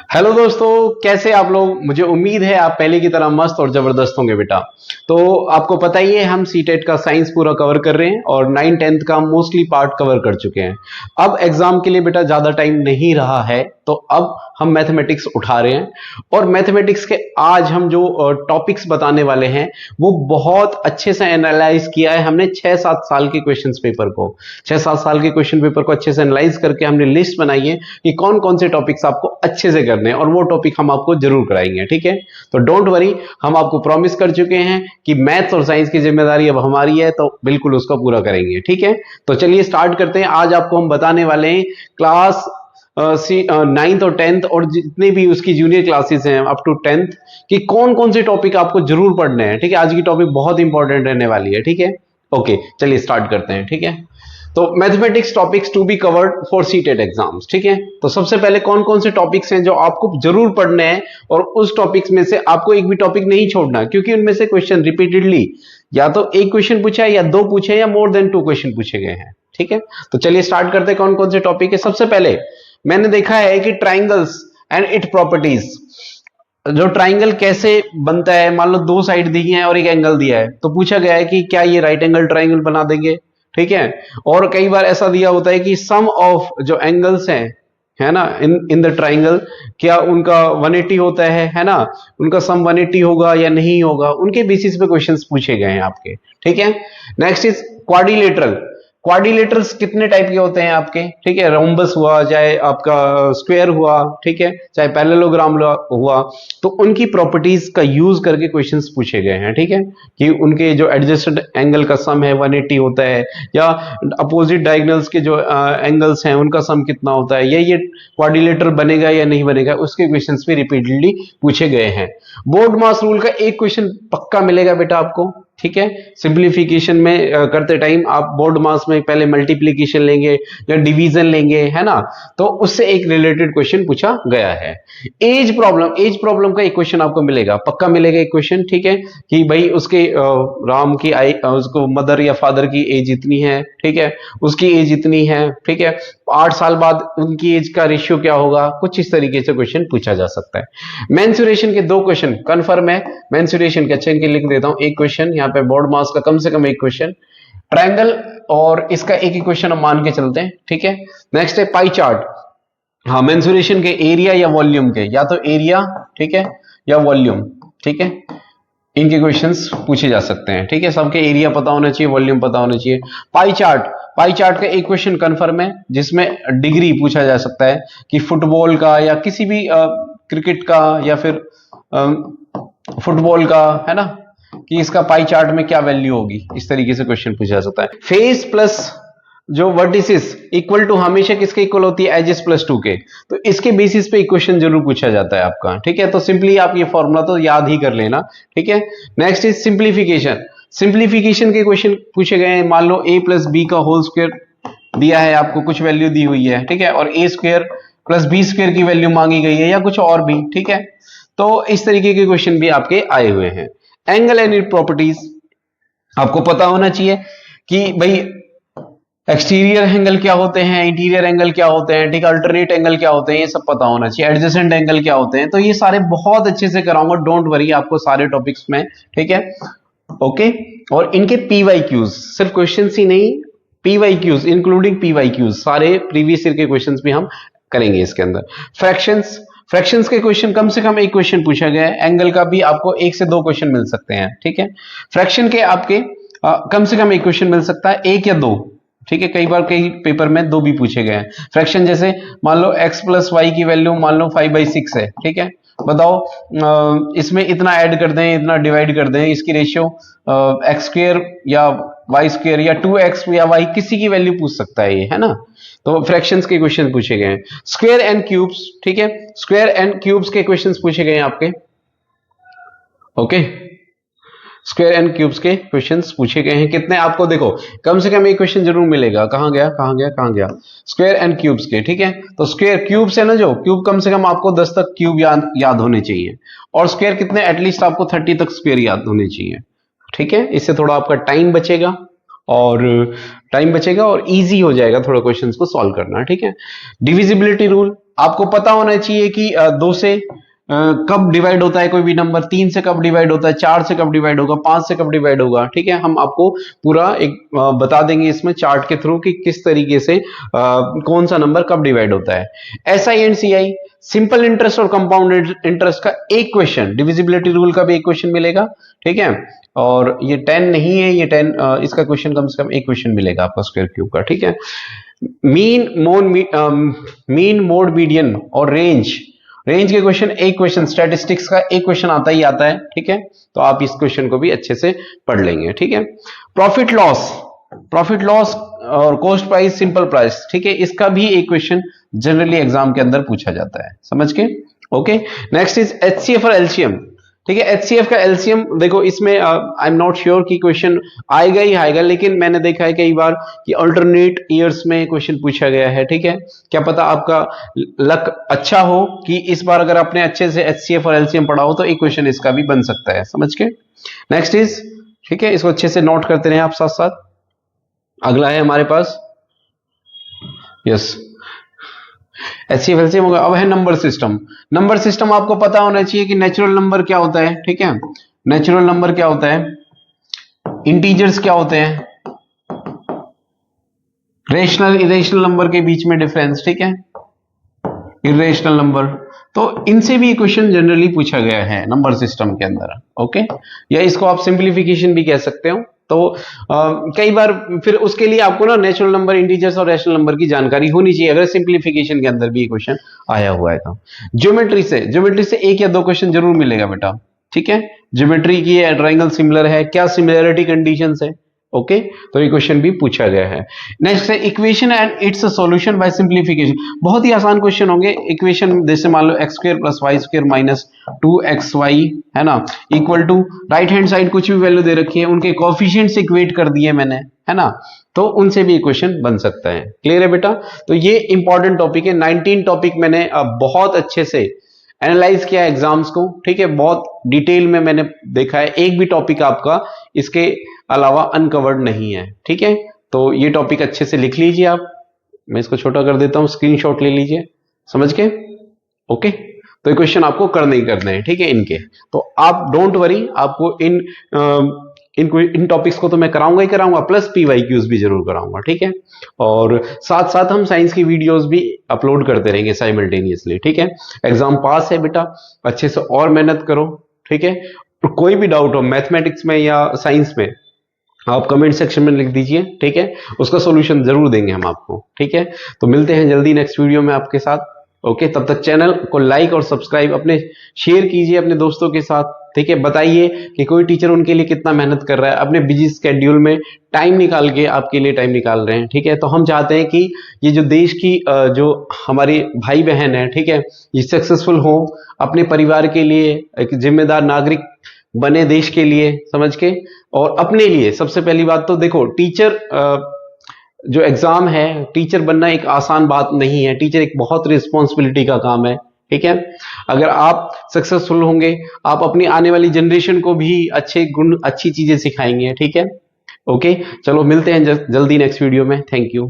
Hello दोस्तों, कैसे आप लोग। मुझे उम्मीद है आप पहले की तरह मस्त और जबरदस्त होंगे बेटा। तो आपको पता ही है हम सीटेट का साइंस पूरा कवर कर रहे हैं और 9-10 का मोस्टली पार्ट कवर कर चुके हैं। अब एग्जाम के लिए बेटा ज्यादा टाइम नहीं रहा है, तो अब हम मैथमेटिक्स उठा रहे हैं। और मैथमेटिक्स के आज हम जो टॉपिक्स बताने वाले हैं वो बहुत अच्छे से एनालाइज किया है हमने 6-7 साल के क्वेश्चन पेपर को। 6-7 साल के क्वेश्चन पेपर को अच्छे से एनालाइज करके हमने लिस्ट बनाई है कि कौन कौन से टॉपिक्स आपको अच्छे से करने हैं और वो टॉपिक हम आपको जरूर कराएंगे। ठीक है, तो डोंट वरी, हम आपको प्रॉमिस कर चुके हैं कि मैथ्स और साइंस की जिम्मेदारी अब हमारी है, तो बिल्कुल उसका पूरा करेंगे। ठीक है, तो चलिए स्टार्ट करते हैं। आज आपको हम बताने वाले हैं क्लास 9th और 10th और जितने भी उसकी जूनियर क्लासेस हैं अप टू 10th कि कौन कौन से टॉपिक आपको जरूर पढ़ने हैं। ठीक है, आज की टॉपिक बहुत इंपॉर्टेंट रहने वाली है। ठीक है, ओके चलिए स्टार्ट करते हैं। ठीक है, तो mathematics topics to be covered for CTET exams. ठीक है, तो सबसे पहले कौन कौन से टॉपिक्स हैं जो आपको जरूर पढ़ने हैं और उस टॉपिक्स में से आपको एक भी टॉपिक नहीं छोड़ना, क्योंकि उनमें से क्वेश्चन रिपीटेडली या तो एक क्वेश्चन पूछा है या दो पूछे या मोर देन 2 क्वेश्चन पूछे गए हैं। ठीक है, तो चलिए स्टार्ट करते हैं कौन कौन से टॉपिक है। सबसे पहले मैंने देखा है कि ट्राइंगल्स एंड इट प्रॉपर्टीज, जो ट्राइंगल कैसे बनता है। मान लो दो साइड दी है और एक एंगल दिया है, तो पूछा गया है कि क्या ये राइट एंगल ट्राइंगल बना देंगे। ठीक है, और कई बार ऐसा दिया होता है कि सम ऑफ जो एंगल्स हैं, है ना, इन इन द ट्राइंगल, क्या उनका 180 होता है ना, उनका सम 180 होगा या नहीं होगा, उनके बेसिस पे क्वेश्चंस पूछे गए हैं आपके। ठीक है, नेक्स्ट इज क्वाड्रिलेटरल। क्वाड्रिलेटरल्स कितने टाइप के होते हैं आपके। ठीक है, रोम्बस हुआ, चाहे आपका स्क्वायर हुआ, ठीक है, चाहे पैरेललोग्राम हुआ, तो उनकी प्रॉपर्टीज का यूज करके क्वेश्चंस पूछे गए हैं। ठीक है, कि उनके जो एडजस्टेड एंगल का सम है 180 होता है, या अपोजिट डायगोनल्स के जो एंगल्स हैं उनका सम कितना होता है, या ये क्वाड्रिलेटर बनेगा या नहीं बनेगा, उसके क्वेश्चंस भी रिपीटेडली पूछे गए हैं। बोर्ड मास रूल का एक क्वेश्चन पक्का मिलेगा बेटा आपको। ठीक है, सिंप्लीफिकेशन में करते टाइम आप बोर्ड मास में पहले मल्टीप्लीकेशन लेंगे या डिवीजन लेंगे, है ना, तो उससे एक रिलेटेड क्वेश्चन पूछा गया है। एज प्रॉब्लम का एक क्वेश्चन आपको मिलेगा, पक्का मिलेगा एक क्वेश्चन। ठीक है, कि भाई उसके राम की उसको मदर या फादर की एज इतनी है, ठीक है, उसकी एज इतनी है, ठीक है, 8 साल बाद उनकी एज का रेशियो क्या होगा, कुछ इस तरीके से क्वेश्चन पूछा जा सकता है। मेंसुरेशन के 2 क्वेश्चन कंफर्म है। मेंसुरेशन के अच्छे इनके लिख देता हूं, एक क्वेश्चन यहाँ पे बोर्ड मास का कम से कम एक क्वेश्चन, ट्रायंगल और इसका एक ही क्वेश्चन हम मान के चलते हैं। ठीक है, नेक्स्ट है पाई चार्ट। हाँ, मेंसुरेशन के एरिया या वॉल्यूम के, या तो एरिया, ठीक है, या वॉल्यूम। ठीक है, इनके क्वेश्चंस पूछे जा सकते हैं। ठीक है, सबके एरिया पता होना चाहिए, वॉल्यूम पता होना चाहिए। पाई चार्ट, पाई चार्ट का एक क्वेश्चन कंफर्म है जिसमें डिग्री पूछा जा सकता है कि फुटबॉल का या किसी भी क्रिकेट का या फिर फुटबॉल का, है ना, कि इसका पाई चार्ट में क्या वैल्यू होगी, इस तरीके से क्वेश्चन पूछा जा सकता है। फेस प्लस जो वर्टिसेस इक्वल टू हमेशा किसके इक्वल होती है, एजेस प्लस 2 के, तो इसके बेसिस पे क्वेश्चन जरूर पूछा जाता है आपका। ठीक है, तो सिंपली आप ये फॉर्मूला तो याद ही कर लेना। ठीक है, नेक्स्ट इज सिंप्लीफिकेशन। सिंप्लीफिकेशन के क्वेश्चन पूछे गए हैं। मान लो a प्लस बी का होल स्क्वायर दिया है आपको, कुछ वैल्यू दी हुई है, ठीक है, और a square plus b square की वैल्यू मांगी गई है या कुछ और भी। ठीक है, तो इस तरीके के क्वेश्चन भी आपके आए हुए हैं। एंगल एंड इट प्रॉपर्टीज आपको पता होना चाहिए कि भाई एक्सटीरियर एंगल क्या होते हैं, इंटीरियर एंगल क्या होते हैं, ठीक है, अल्टरनेट एंगल क्या होते हैं, ये सब पता होना चाहिए। एडजेसेंट एंगल क्या होते हैं, तो ये सारे बहुत अच्छे से कराऊंगा, डोंट वरी, आपको सारे टॉपिक्स में। ठीक है, ओके, और इनके पीवाईक्यूज, सिर्फ क्वेश्चंस ही नहीं, पीवाईक्यूज इंक्लूडिंग पीवाईक्यूज, सारे प्रीवियस ईयर के क्वेश्चंस भी हम करेंगे इसके अंदर। फ्रैक्शंस, फ्रैक्शंस के क्वेश्चन कम से कम एक क्वेश्चन पूछा गया है। एंगल का भी आपको 1 से 2 क्वेश्चन मिल सकते हैं। ठीक है, फ्रैक्शन के आपके कम से कम एक क्वेश्चन मिल सकता है, 1 या 2। ठीक है, कई बार कई पेपर में 2 भी पूछे गए हैं। फ्रैक्शन जैसे मान लो x प्लस वाई की वैल्यू मान लो 5/6 है, ठीक है, बताओ इसमें इतना ऐड कर दें, इतना डिवाइड कर दें, इसकी रेशियो एक्स स्क्वायर या वाई स्क्वायर या 2x या y, किसी की वैल्यू पूछ सकता है ये, है ना, तो फ्रैक्शंस के क्वेश्चन पूछे गए हैं। स्क्वायर एंड क्यूब्स, ठीक है, स्क्वायर एंड क्यूब्स के क्वेश्चंस पूछे गए हैं आपके। ओके, स्क्वायर एंड क्यूब्स के क्वेश्चंस पूछे गए हैं। कितने आपको देखो, कम से कम एक क्वेश्चन जरूर मिलेगा। कहां गया, कहां गया, कहां गया, स्क्वायर एंड क्यूब्स के। ठीक है, तो स्क्वायर क्यूब्स है ना, जो क्यूब कम से कम आपको 10 तक क्यूब याद होने चाहिए, और स्क्वायर कितने, एटलीस्ट आपको 30 तक स्क्वायर याद होने चाहिए। ठीक है, इससे थोड़ा आपका टाइम बचेगा और इजी हो जाएगा थोड़ा क्वेश्चंस को सॉल्व करना। ठीक है, डिविजिबिलिटी रूल, आपको पता होना चाहिए कि 2 से कब डिवाइड होता है कोई भी नंबर, 3 से कब डिवाइड होता है, 4 से कब डिवाइड होगा, 5 से कब डिवाइड होगा। ठीक है, हम आपको पूरा एक बता देंगे इसमें चार्ट के थ्रू कि किस तरीके से कौन सा नंबर कब डिवाइड होता है। SI and CI, simple interest और कंपाउंड इंटरेस्ट का एक क्वेश्चन, डिविजिबिलिटी रूल का भी एक क्वेश्चन मिलेगा। ठीक है, और ये 10 नहीं है, ये 10 इसका क्वेश्चन कम से कम एक क्वेश्चन मिलेगा आपका स्क्वायर क्यूब का। ठीक है, मीन मोड मीडियन और रेंज, रेंज के क्वेश्चन एक क्वेश्चन, स्टैटिस्टिक्स का एक क्वेश्चन आता ही आता है। ठीक है, तो आप इस क्वेश्चन को भी अच्छे से पढ़ लेंगे। ठीक है, प्रॉफिट लॉस, प्रॉफिट लॉस और कॉस्ट प्राइस, सिंपल प्राइस। ठीक है, इसका भी एक क्वेश्चन जनरली एग्जाम के अंदर पूछा जाता है, समझ के। ओके, नेक्स्ट इज एचसीएफ और एलसीएम। ठीक है, एचसीएफ का एलसीएम देखो, इसमें आई एम नॉट श्योर कि क्वेश्चन आएगा ही आएगा, लेकिन मैंने देखा है कई बार कि अल्टरनेट ईयर्स में क्वेश्चन पूछा गया है। ठीक है, क्या पता आपका लक अच्छा हो कि इस बार अगर आपने अच्छे से एचसीएफ और एलसीएम पढ़ा हो तो एक क्वेश्चन इसका भी बन सकता है, समझ के। नेक्स्ट इज, ठीक है, इसको अच्छे से नोट करते रहे आप साथ साथ। अगला है हमारे पास, यस, एचसीएफ एलसीएम होगा। अब है नंबर सिस्टम। नंबर सिस्टम आपको पता होना चाहिए कि नेचुरल नंबर क्या होता है। ठीक है, नेचुरल नंबर क्या होता है, इंटीजर्स क्या होते हैं, रेशनल इरेशनल नंबर के बीच में डिफरेंस। ठीक है, इरेशनल नंबर, तो इनसे भी क्वेश्चन जनरली पूछा गया है नंबर सिस्टम के अंदर। ओके, या इसको आप सिंप्लीफिकेशन भी कह सकते हो। तो कई बार फिर उसके लिए आपको ना नेचुरल नंबर, इंटीजर्स और रैशनल नंबर की जानकारी होनी चाहिए, अगर सिंप्लीफिकेशन के अंदर भी ये क्वेश्चन आया हुआ है तो। ज्योमेट्री से एक या दो क्वेश्चन जरूर मिलेगा बेटा। ठीक है, ज्योमेट्री की ट्रायंगल सिमिलर है, क्या सिमिलरिटी कंडीशंस है। ओके, तो ये क्वेश्चन भी पूछा गया है। नेक्स्ट है equation and its solution by simplification. बहुत ही आसान क्वेश्चन होंगे। इक्वेशन जैसे मान लो x square plus y square minus 2xy है ना, equal to right hand side कुछ भी वैल्यू दे रखी है, उनके कोएफिशिएंट्स इक्वेट कर दिए मैंने, है ना, तो उनसे भी क्वेश्चन बन सकता है। क्लियर है बेटा? तो ये इंपॉर्टेंट टॉपिक है। 19 टॉपिक मैंने बहुत अच्छे से एनालाइज किया एग्जाम्स को। ठीक है, बहुत डिटेल में मैंने देखा है, एक भी टॉपिक आपका इसके अलावा अनकवर्ड नहीं है। ठीक है, तो ये टॉपिक अच्छे से लिख लीजिए आप। मैं इसको छोटा कर देता हूं, स्क्रीनशॉट ले लीजिए, समझ के। ओके, तो ये क्वेश्चन आपको करने ही करने हैं। ठीक है, इनके तो आप डोंट वरी, आपको इन टॉपिक्स को तो मैं कराऊंगा ही कराऊंगा, प्लस पीवाईक्यूज भी जरूर कराऊंगा। ठीक है, और साथ साथ हम साइंस की वीडियोस भी अपलोड करते रहेंगे साइमल्टेनियसली। ठीक है, एग्जाम पास है बेटा, अच्छे से और मेहनत करो। ठीक है, तो कोई भी डाउट हो मैथमेटिक्स में या साइंस में, आप कमेंट सेक्शन में लिख दीजिए। ठीक है, उसका सॉल्यूशन जरूर देंगे हम आपको। ठीक है, तो मिलते हैं जल्दी नेक्स्ट वीडियो में आपके साथ। ओके, तब तक चैनल को लाइक और सब्सक्राइब अपने शेयर कीजिए अपने दोस्तों के साथ। ठीक है, बताइए कि कोई टीचर उनके लिए कितना मेहनत कर रहा है, अपने बिजी स्केड्यूल में टाइम निकाल के आपके लिए टाइम निकाल रहे हैं। ठीक है, तो हम चाहते हैं कि ये जो देश की जो हमारी भाई बहन है, ठीक है, ये सक्सेसफुल हो, अपने परिवार के लिए एक जिम्मेदार नागरिक बने देश के लिए, समझ के। और अपने लिए सबसे पहली बात तो देखो, टीचर जो एग्जाम है, टीचर बनना एक आसान बात नहीं है। टीचर एक बहुत रिस्पॉन्सिबिलिटी का काम है। ठीक है, अगर आप सक्सेसफुल होंगे, आप अपनी आने वाली जनरेशन को भी अच्छे गुण, अच्छी चीजें सिखाएंगे। ठीक है, ओके, चलो मिलते हैं जल्दी नेक्स्ट वीडियो में। Thank you.